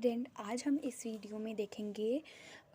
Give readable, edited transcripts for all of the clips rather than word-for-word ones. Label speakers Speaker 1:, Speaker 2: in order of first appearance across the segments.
Speaker 1: Student, आज हम इस वीडियो में देखेंगे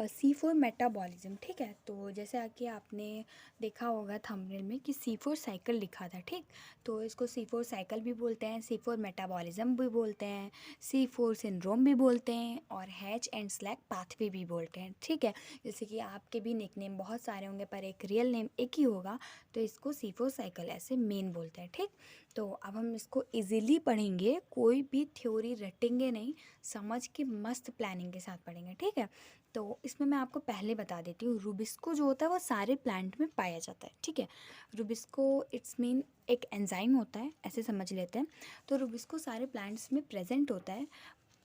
Speaker 1: C4 मेटाबॉलिज्म। ठीक है, तो जैसे कि आपने देखा होगा थंबनेल में कि C4 साइकिल लिखा था। ठीक, तो इसको C4 साइकिल भी बोलते हैं, C4 मेटाबॉलिज्म भी बोलते हैं, C4 सिंड्रोम भी बोलते हैं और हैच एंड स्लैक पाथवे भी बोलते हैं। ठीक है, जैसे कि आपके भी निकनेम बहुत सारे होंगे पर एक रियल नेम एक ही होगा, तो इसको C4 साइकिल ऐसे मेन बोलते हैं। ठीक, तो अब हम इसको इजीली पढ़ेंगे, कोई भी थ्योरी रटेंगे नहीं, समझ के मस्त प्लानिंग के साथ पढ़ेंगे। ठीक है, तो इसमें मैं आपको पहले बता देती हूँ, रुबिस्को जो होता है वो सारे प्लांट में पाया जाता है। ठीक है, रुबिस्को इट्स मीन एक एंजाइम होता है, ऐसे समझ लेते हैं। तो रुबिस्को सारे प्लांट्स में प्रेजेंट होता है,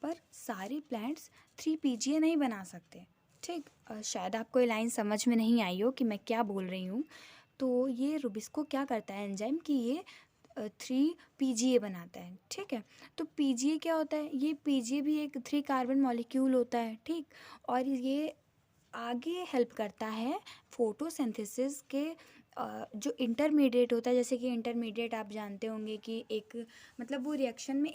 Speaker 1: पर सारे प्लांट्स 3 PGA नहीं बना सकते। ठीक, शायद आपको ये लाइन समझ में नहीं आई हो कि मैं क्या बोल रही हूँ। तो ये रुबिस्को क्या करता है एंजाइम कि ये 3 PGA बनाता है। ठीक है, तो PGA क्या होता है? ये PGA भी एक 3 कार्बन मॉलिक्यूल होता है। ठीक, और ये आगे हेल्प करता है फोटोसिंथेसिस के जो इंटरमीडिएट होता है। जैसे कि इंटरमीडिएट आप जानते होंगे कि एक मतलब वो रिएक्शन में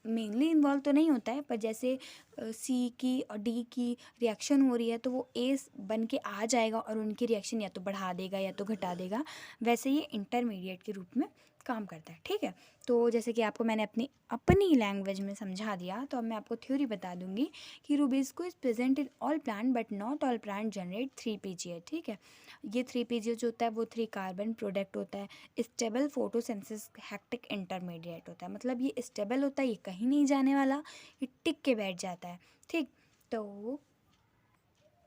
Speaker 1: मेनली इन्वॉल्व तो नहीं होता है, पर जैसे C की और D की रिएक्शन हो रही है तो वो A बन के आ जाएगा और उनकी रिएक्शन या तो बढ़ा देगा या तो घटा देगा। वैसे ये इंटरमीडिएट के रूप में काम करता है। ठीक है, तो जैसे कि आपको मैंने अपनी लैंग्वेज में समझा दिया, तो अब मैं आपको थ्योरी बता दूंगी कि Rubisco is present in all plant but not all plant generate 3 PGA। ठीक है, ये 3 PGA जो होता है वो 3 कार्बन प्रोडक्ट होता है। स्टेबल फोटोसिंथेसिस हेक्टिक इंटरमीडिएट होता है, मतलब ये स्टेबल होता है, ये कहीं नहीं जाने वाला, ये टिक के बैठ जाता है। ठीक, तो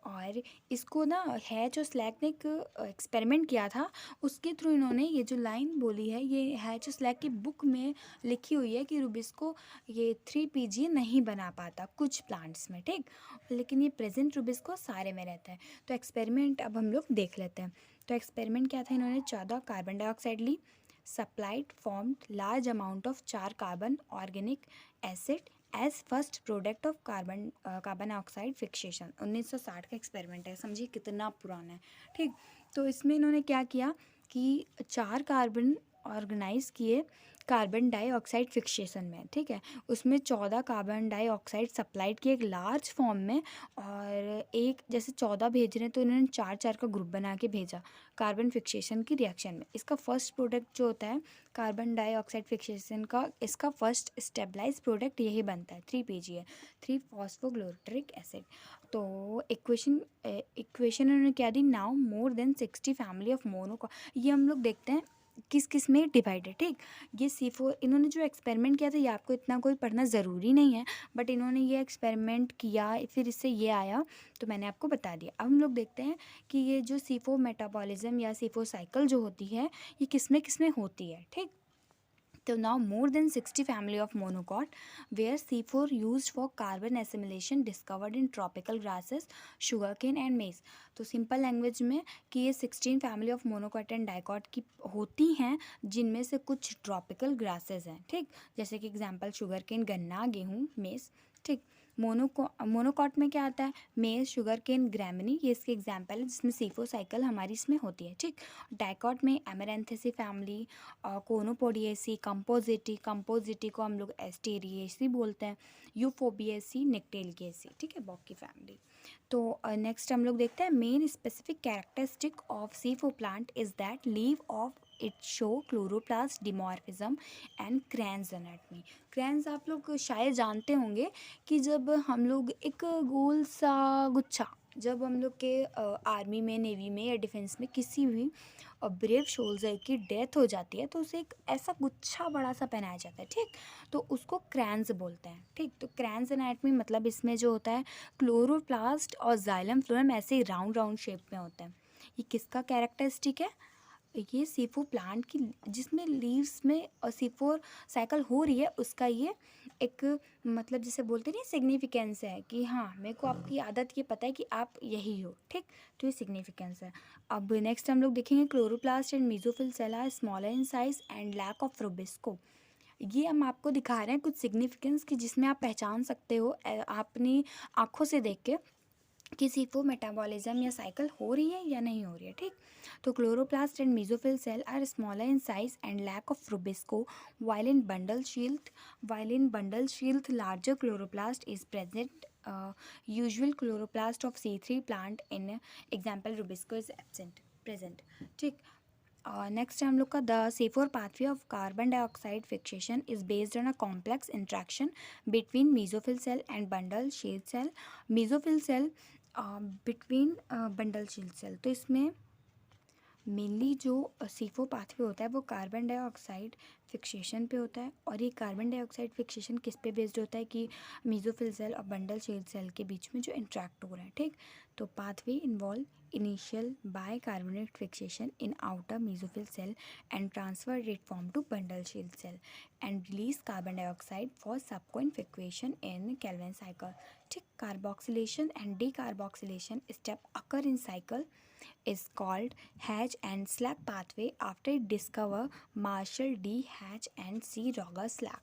Speaker 1: और इसको ना हैच और स्लैक ने एक एक्सपेरिमेंट किया था, उसके थ्रू इन्होंने ये जो लाइन बोली है, ये हैच और स्लैक की बुक में लिखी हुई है कि रुबिस्को ये 3 PGA नहीं बना पाता कुछ प्लांट्स में। ठीक, लेकिन ये प्रेजेंट रुबिस्को सारे में रहता है। तो एक्सपेरिमेंट अब हम लोग देख लेते हैं। तो एक्सपेरिमेंट क्या था, इन्होंने 14 कार्बन डाइऑक्साइड ली, supplied formed large amount of 4 carbon organic acid as first product of carbon oxide fixation. 1960 का एक्सपेरिमेंट है, समझिए कितना पुराना है। ठीक, तो इसमें इन्होंने क्या किया कि 4 कार्बन ऑर्गेनाइज किए कार्बन डाइऑक्साइड फिक्सेशन में। ठीक है, उसमें 14 कार्बन डाइऑक्साइड सप्लाइड किए एक लार्ज फॉर्म में, और एक जैसे 14 भेज रहे हैं तो इन्होंने 4 4 का ग्रुप बना के भेजा कार्बन फिक्सेशन की रिएक्शन में। इसका फर्स्ट प्रोडक्ट जो होता है कार्बन डाइऑक्साइड फिक्सेशन का, इसका फर्स्ट स्टेबलाइज प्रोडक्ट यही बनता है 3 PGA, 3 फॉस्फोग्लोरिक एसिड। तो इक्वेशन उन्होंने क्या दी, now more than 60 family of mono. ये हम लोग देखते हैं किस किस में डिवाइड है। ठीक, ये C4 इन्होंने जो एक्सपेरिमेंट किया था, ये आपको इतना कोई पढ़ना ज़रूरी नहीं है, बट इन्होंने ये एक्सपेरिमेंट किया, फिर इससे ये आया, तो मैंने आपको बता दिया। अब हम लोग देखते हैं कि ये जो C4 मेटाबॉलिज्म या C4 साइकिल जो होती है, ये किस में होती है। ठीक, तो now more than 60 family of monocot where C4 used for carbon assimilation discovered in tropical grasses, sugarcane and maize। तो सिंपल लैंग्वेज में कि ये 16 family of monocot and dicot की होती हैं, जिनमें से कुछ ट्रॉपिकल ग्रासेस हैं। ठीक, जैसे कि एग्जांपल शुगर केन, गन्ना, गेहूँ, मेज। ठीक, मोनोकॉट में क्या आता है, मेज, शुगर केन, ग्रैमनी, ये इसके एग्जाम्पल है जिसमें C4 साइकिल हमारी इसमें होती है। ठीक, डाइकॉट में एमेरेंथेसी फैमिली, कोनोपोडिएसी, कंपोजिटी को हम लोग एस्टेरिएसी बोलते हैं, यूफोबिएसी, निक्टेलिएसी। ठीक है, बॉक की फैमिली। तो नेक्स्ट हम लोग देखते हैं, main specific characteristic of C4 plant is that leave of it show chloroplast dimorphism and kranz anatomy. Kranz आप लोग शायद जानते होंगे कि जब हम लोग एक गोल सा गुच्छा, जब हम लोग के आर्मी में, नेवी में या डिफेंस में किसी भी ब्रेव सोल्जर की डेथ हो जाती है, तो उसे एक ऐसा गुच्छा बड़ा सा पहनाया जाता है। ठीक, तो उसको क्रैंस बोलते हैं। ठीक, तो क्रैंस एनाटमी मतलब इसमें जो होता है क्लोरोप्लास्ट और जाइलम फ्लोएम ऐसे ही राउंड राउंड शेप में होते हैं। ये किसका कैरेक्टरिस्टिक है, ये C4 प्लांट की, जिसमें लीव्स में C4 साइकिल हो रही है, उसका ये एक मतलब जिसे बोलते नहीं सिग्निफिकेंस है कि हाँ मेरे को आपकी आदत ये पता है कि आप यही हो। ठीक, तो ये सिग्निफिकेंस है। अब नेक्स्ट हम लोग देखेंगे chloroplast and mesophyll cell are smaller in size and lack of rubisco. ये हम आपको दिखा रहे हैं कुछ सिग्निफिकेंस की, जिसमें आप पहचान सकते हो अपनी आँखों से देख के कि C4 मेटाबॉलिज्म या साइकिल हो रही है या नहीं हो रही है, ठीक। तो chloroplast and mesophyll cell are smaller in size and lack of rubisco while in bundle sheath larger chloroplast is present. Usual chloroplast of C3 plant in example rubisco is absent present, ठीक। Next है हम लोग का the C4 pathway of carbon dioxide fixation is based on a complex interaction between mesophyll cell and bundle sheath cell. mesophyll cell between bundle sheath cell, तो इसमें mainly जो C4 pathway होता है वो कार्बन डाइऑक्साइड फिक्सेशन पे होता है। और ये कार्बन डाइऑक्साइड फिक्सेशन किस पे बेस्ड होता है कि मेसोफिल सेल और बंडल शेल सेल के बीच में जो इंट्रैक्ट हो रहा है, ठीक। तो pathway involve initial bicarbonate fixation in outer mesophyll cell and transfer it form to bundle sheath cell and release carbon dioxide for subsequent fixation in Calvin cycle, ठीक। Carboxylation and decarboxylation step occur in cycle is called Hatch and Slack pathway after it discover Marshall D. Hatch and C. Roger Slack,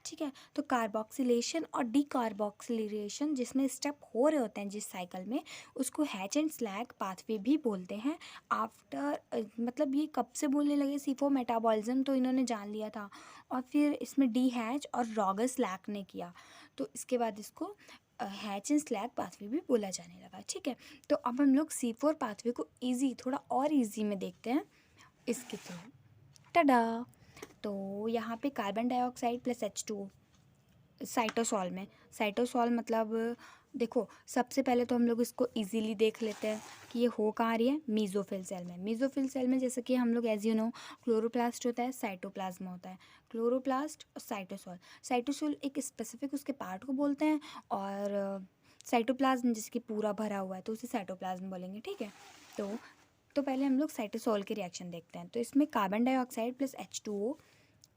Speaker 1: ठीक है। तो carboxylation और decarboxylation जिसमें step हो रहे होते हैं जिस साइकिल में, उसको हैच एंड स्लैक पाथवे भी बोलते हैं। आफ्टर मतलब ये कब से बोलने लगे, C4 मेटाबॉलिज्म तो इन्होंने जान लिया था और फिर इसमें डी हैच और रॉगर स्लैक ने किया, तो इसके बाद इसको हैच एंड स्लैक पाथवे भी बोला जाने लगा, ठीक है। तो अब हम लोग C4 पाथवे को थोड़ा और ईजी में देखते हैं इसके थ्रू। टडा, तो यहाँ पे carbon dioxide plus H2O cytosol में, साइटोसॉल मतलब देखो सबसे पहले तो हम लोग इसको इजीली देख लेते हैं कि ये हो कहाँ रही है, मेसोफिल सेल में। मेसोफिल सेल में जैसे कि हम लोग एज यू नो क्लोरोप्लास्ट होता है, साइटोप्लाज्म होता है, क्लोरोप्लास्ट और साइटोसॉल। साइटोसॉल एक स्पेसिफिक उसके पार्ट को बोलते हैं और साइटोप्लाज्म जिसकी पूरा भरा हुआ है तो उसे साइटोप्लाज्म बोलेंगे, ठीक है। तो पहले हम लोग साइटोसॉल के रिएक्शन देखते हैं। तो इसमें कार्बन डाइऑक्साइड प्लस H2O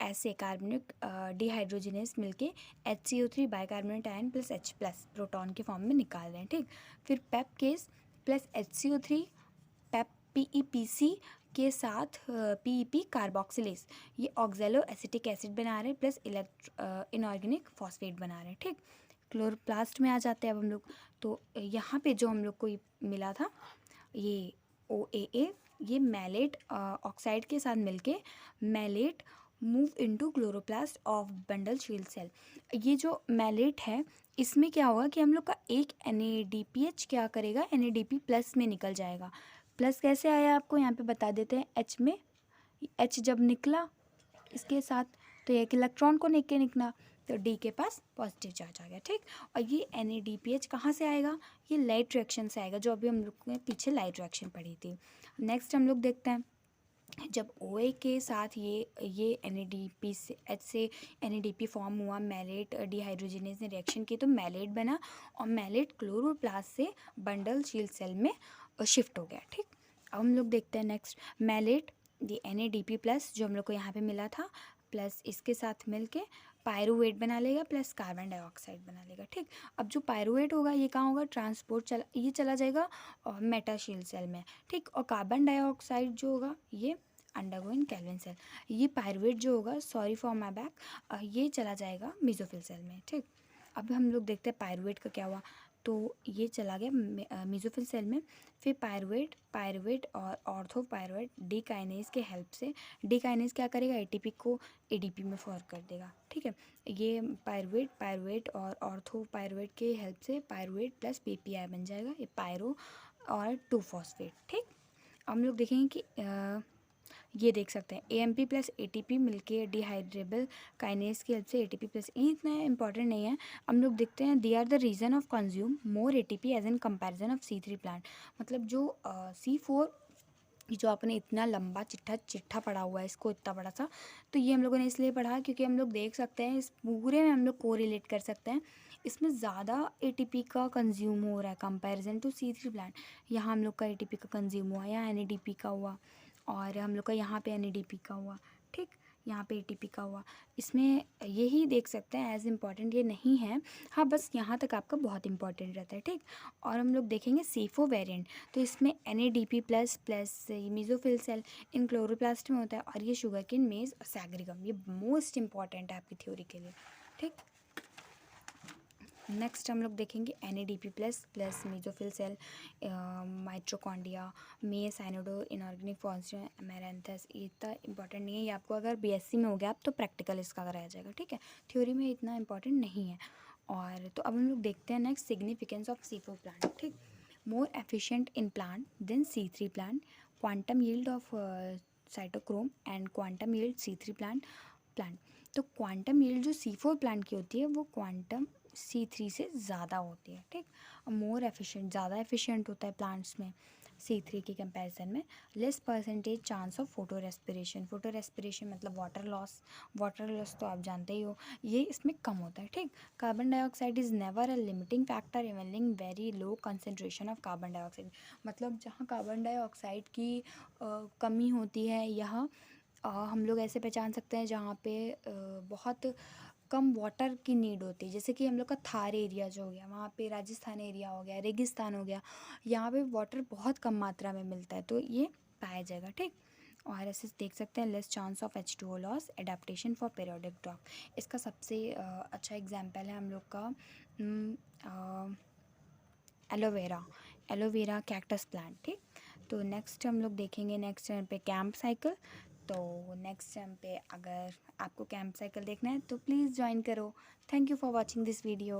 Speaker 1: ऐसे कार्बनिक डिहाइड्रोजनेस मिलके HCO3 bicarbonate ion plus H plus proton के फॉर्म में निकाल रहे हैं, ठीक। फिर पेप केस प्लस HCO3 पेप PEPC के साथ PEP कार्बोक्सिलेस, ये ऑक्जेलो एसिटिक एसिड बना रहे हैं प्लस इनऑर्गेनिक फॉस्फेट बना रहे हैं, ठीक। क्लोरोप्लास्ट में आ जाते हैं अब हम लोग। तो यहाँ पे जो हम लोग को मिला था ये OAA, ये मैलेट ऑक्साइड के साथ मिलके malate move into chloroplast of bundle sheath cell. ये जो मैलेट है इसमें क्या होगा कि हम लोग का एक NADPH क्या करेगा, NADP प्लस में निकल जाएगा। प्लस कैसे आया आपको यहाँ पे बता देते हैं, H में H जब निकला इसके साथ तो एक इलेक्ट्रॉन को निकला तो D के पास पॉजिटिव चार्ज आ गया, ठीक। और ये NADPH कहाँ से आएगा, ये लाइट रिएक्शन से आएगा, जो अभी हम लोग ने पीछे लाइट रिएक्शन पढ़ी थी। नेक्स्ट हम लोग देखते हैं जब OA के साथ ये NADP से H से NADP फॉर्म हुआ, मैलेट डिहाइड्रोजनेज ने रिएक्शन की तो मैलेट बना और मैलेट क्लोरोप्लास्ट से बंडल शील सेल में शिफ्ट हो गया, ठीक। अब हम लोग देखते हैं नेक्स्ट मैलेट, ये NADP प्लस जो हम लोग को यहाँ पे मिला था प्लस इसके साथ मिलके पायरुवेट बना लेगा प्लस कार्बन डाइऑक्साइड बना लेगा, ठीक। अब जो पायरुवेट होगा ये कहाँ होगा, ट्रांसपोर्ट ये चला जाएगा और मेटाशील सेल में, ठीक। और कार्बन डाइऑक्साइड जो होगा ये अंडरगोइंग कैल्विन सेल, ये पायरुवेट जो होगा, सॉरी फॉर माय बैक, ये चला जाएगा मेसोफिल सेल में, ठीक। अब हम लोग देखते हैं पायरुवेट का क्या हुआ। तो ये चला गया मेसोफिल सेल में, फिर पायरुवेट और ऑर्थोपायरुवेट डी काइनेज के हेल्प से, डी काइनेज क्या करेगा, ATP को ADP में फॉर्म कर देगा, ठीक है। ये पायरुवेट और ऑर्थोपायरुवेट के हेल्प से पायरुवेट प्लस PPI बन जाएगा, ये पायरो और 2-फॉस्फेट, ठीक। हम लोग देखेंगे कि ये देख सकते हैं AMP प्लस ATP मिलके डिहाइड्रेबल काइनेज की हेल्प से ATP प्लस, ये इतना इंपॉर्टेंट नहीं है। हम लोग देखते हैं they are the reason of consume more ATP as in comparison of C3 plant. मतलब जो C4 जो आपने इतना लंबा चिट्ठा पढ़ा हुआ है इसको इतना बड़ा सा, तो ये हम लोगों ने इसलिए पढ़ा क्योंकि हम लोग देख सकते हैं इस पूरे में हम लोग कोरिलेट कर सकते हैं, इसमें ज़्यादा ATP का कंज्यूम हो रहा है कंपैरिजन टू C3 प्लांट। यहाँ हम लोग का ATP का कंज्यूम हुआ, यहाँ NADP का हुआ और हम लोग का यहाँ पे NADP का हुआ, ठीक। यहाँ पे ATP का हुआ, इसमें यही देख सकते हैं एज इम्पॉर्टेंट ये नहीं है। हाँ बस यहाँ तक आपका बहुत इंपॉर्टेंट रहता है, ठीक। और हम लोग देखेंगे C4 वेरिएंट, तो इसमें NADP plus mesophyll cell in chloroplast में होता है और ये शुगर केन मेज सैग्रिगम, ये मोस्ट इंपॉर्टेंट है आपकी थ्योरी के लिए, ठीक। नेक्स्ट हम लोग देखेंगे NADP plus plus mesophyll cell, mitochondria, मे साइनोडो, इनऑर्गेनिक फॉस्फेट, एमेरेंथस। ये इतना इंपॉर्टेंट नहीं है, ये आपको अगर BSc में हो गया आप तो प्रैक्टिकल इसका कराया जाएगा, ठीक है। थ्योरी में इतना इंपॉर्टेंट नहीं है। और तो अब हम लोग देखते हैं next significance of C4 plant, ठीक। More efficient in plant than C3 plant, quantum yield of cytochrome and quantum yield C3 plant. तो क्वांटम यील्ड जो C4 प्लांट की होती है वो क्वांटम C3 से ज़्यादा होती है, ठीक। मोर एफिशिएंट, ज़्यादा एफिशिएंट होता है प्लांट्स में C3 के कंपैरिजन में। Less percentage chance of photo respiration, photo respiration मतलब वाटर लॉस, वाटर लॉस तो आप जानते ही हो, ये इसमें कम होता है, ठीक। Carbon dioxide is never a limiting factor evening very low concentration of carbon dioxide. मतलब जहाँ कार्बन डाइऑक्साइड की कमी होती है, यह हम लोग ऐसे पहचान सकते हैं जहाँ पे बहुत कम वाटर की नीड होती है। जैसे कि हम लोग का थार एरिया जो हो गया, वहाँ पे राजस्थान एरिया हो गया, रेगिस्तान हो गया, यहाँ पे वाटर बहुत कम मात्रा में मिलता है, तो ये पाया जाएगा, ठीक। और ऐसे देख सकते हैं less chance of H2O loss, adaptation for periodic drop. इसका सबसे अच्छा एग्जाम्पल है हम लोग का एलोवेरा, एलोवेरा कैक्टस प्लांट, ठीक। तो नेक्स्ट हम लोग देखेंगे नेक्स्ट टाइम पे कैंप साइकिल। तो नेक्स्ट टाइम पे अगर आपको कैंप साइकिल देखना है तो प्लीज़ ज्वाइन करो। Thank you for watching this video.